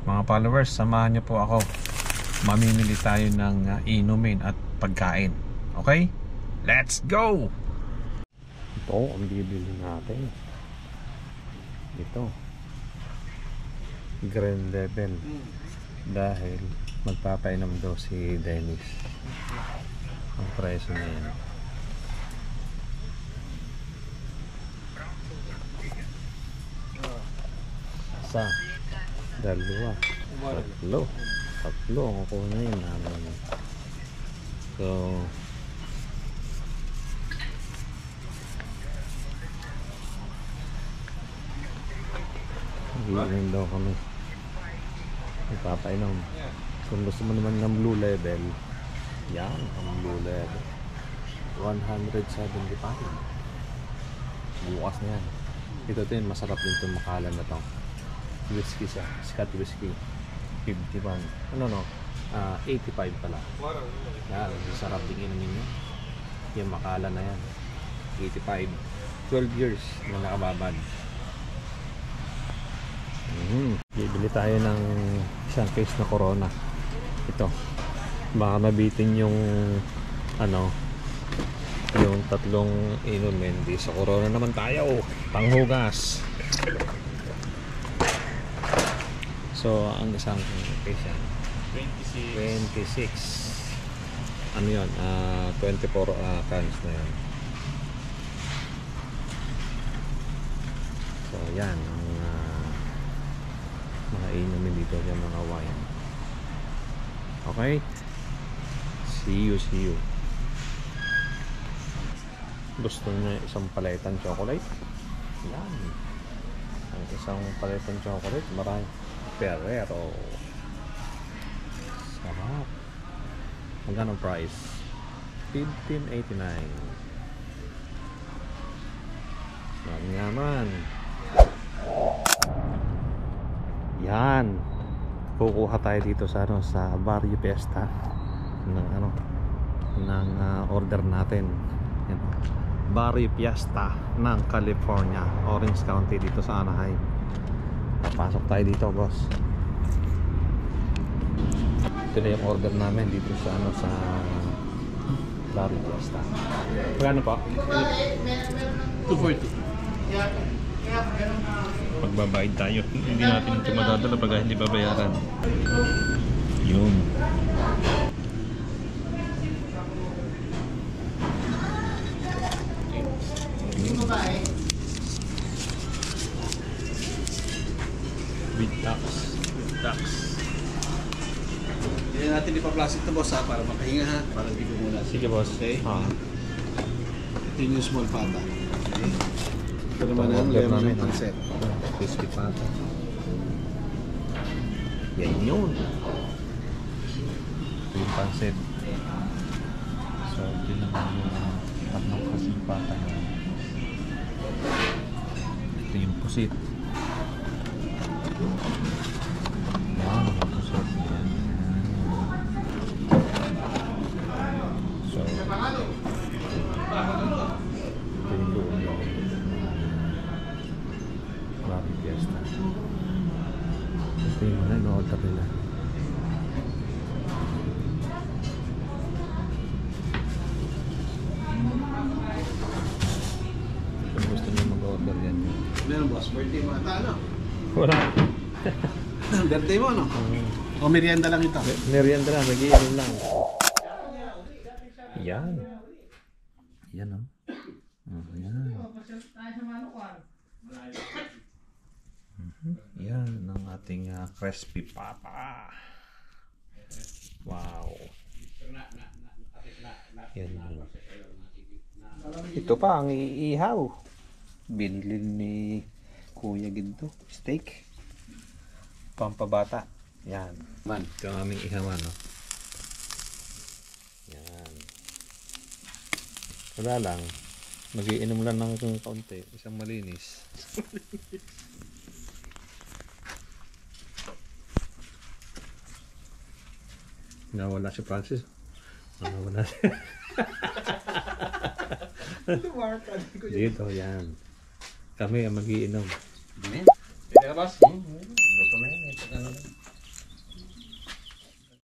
Mga followers, samahan niyo po ako. Mamimili tayo ng inumin at pagkain. Okay? Let's go! Ito ang bibili natin. Ito Green Level. Dahil magpapainom daw si Dennis. Ang presyo na yan. Isa, dalawa, tatlo ang kukunin namin. So giling daw kami, ipapainom. Kung gusto mo naman ng Blue Level, yan ang Blue Level, 175. Bukas na yan. Ito din, masarap din itong makalan na to. Whiskey siya, Scott whiskey, 51, 85 pala. Yan, masarap din inumin nyo. Yung makalan na yan, 85, 12 years na nakababad. Bibili tayo ng isang case na Corona. Ito, baka mabitin yung yung tatlong inumin. Di sa Corona naman tayo, panghugas. So ang isang case yan 26. Ano yun? 24 cans na yan. So yan ang mga inumin dito, yung mga wine. Okay, see you. Gusto niya isang paletan chocolate? Yan, ang isang paletan chocolate, marami. Ferrero, sarap. Magkano price? $15.89. Naman. Yan, kukuha tayo dito sa sa Barrio Fiesta ng order natin. Yan. Barrio Fiesta ng California, Orange County, dito sa Anaheim. Pasok tayo dito, boss. Ito na yung order namin dito sa sa Barrio Fiesta. Magkano po? 240. Pagbabayad tayo, hindi natin ito madadala pag hindi babayaran. Yun. With tax. Hindi natin ipa-plastic to, boss, ha, para makahinga, ha, para hindi ko muna. Sige, boss. Okay. Ito yung small pata. Okay. Ito naman ang lemon ng pancit. Crispy pata. Yan yun. Ito yung pancit. So ito naman yung tatlong crispy pata. Ito yung pusit. Yan, pusit. Yan. So ito yung loob ng Barrio Fiesta. Ito yung in-order nila. Kung gusto nyo mag-order yan. Meron, boss, birthday mo ata, ano? Wala. Birthday mo, ano? O merienda lang ito? Merienda lang, nag-iinom lang. Yan. Yan, oh. Yan. Yan ang ating crispy pata. Wow. Yan. Ito pa ang iihaw. Binili ni Kuya Ginto. Steak. Pampabata. Yan. Man. Ito ang aming ihawan, no? Yan. Wala lang. Mag-iinom lang ng kaunti. Isang malinis. Nawala si Francis. Nawala si... Dito, yan. Kami ang mag-iinom. Pwede ka, boss? Luto na yan.